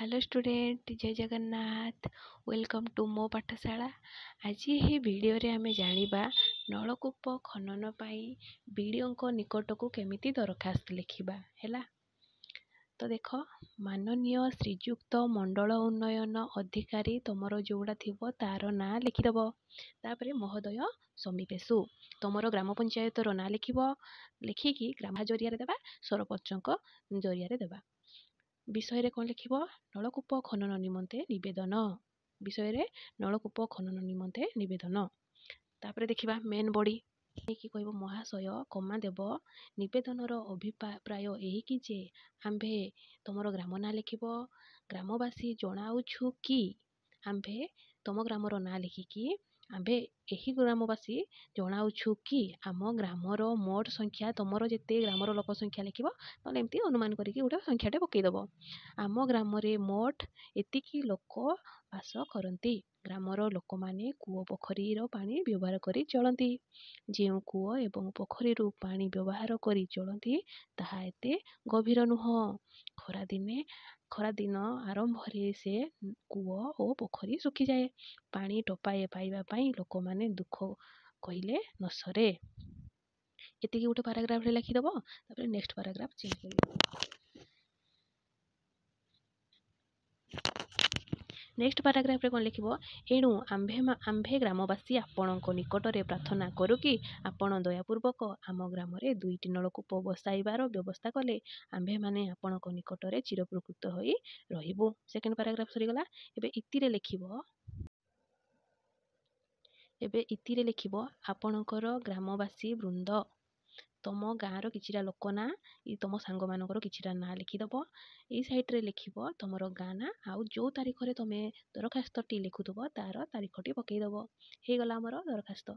Hello student, जय Jagannath. Welcome to मो पाठशाला। आज ये वीडियो रे आमे जानिबा नलकूप खनन पाई बीडीओ निकट को केमिति दरखास्त लिखिबा हैला। तो देख, माननीय श्रीजुक्त मंडल उन्नयन अधिकारी तुमर जोड़ा थी तार ना लिखिदेव। तापर महोदय समीपेशु तुमर ग्राम पंचायत ना लिखिकी ग्राम जरिया देवा, सरपंच जरिया देवा। विषय कौन लिख, नलकूप खनन निमंते निवेदन। विषय नलकूप खनन निमंते निवेदन। तापर देखिबा मेन बॉडी कि कहब महाशय कमा देव निवेदनर अभिप्राय यही कि जे आम्भे तुमर ग्राम ना लिख, ग्रामवासी जनाऊछु कि आम्भे तुम ग्रामर ना लिखिकी आम्भे यही ग्रामवासी जनाऊछु कि आम ग्रामर मोट संख्या तुमर जिते ग्रामर लोक संख्या लिख ना एमती अनुमान करके गोटे संख्याटे पकईदेव। आम ग्राम मोट एतिकी लोक बास करती। ग्रामर लोक माने कूओ पोखरी पानी व्यवहार करी चलती। जो कूओ एवं पोखरी पानी व्यवहार करी चलती ताहा एते गभीर नुह। खरा दिन आरंभ से कूओ और पोखरी सुखी जाए। पानी टोपाए पाइबा पाई लोक माने दुख कहले न सरे। एतिकी गोटे पाराग्राफ लिखिदेव। तापर नेक्स्ट पाराग्राफ चेंज कर। नेक्स्ट पाराग्राफ कौन लिख, एणु आम्भे ग्रामवासी आपणक निकटरे प्रार्थना करू कि आपण दयापूर्वक आम ग्राम रे 2टी नलकूप बसाइबार व्यवस्था कले आम्भे माने आपणक निकटरे चिरप्रकृत होई रहिबु। Second paragraph सरीगला। एबे इतिरे लिखिब आपणकर ग्रामवासी वृंद। तुम गाँव किछिटा लोक ना तुम सांग मानकर किछिटा ना लिखिदेव। ये साइड रे लिखिब तुमर गाँ ना आउ जो तारीख रे तुम दरखास्तटी लिखुथब तार तारीखटी पकईदेव। हो गला आमर दरखास्त।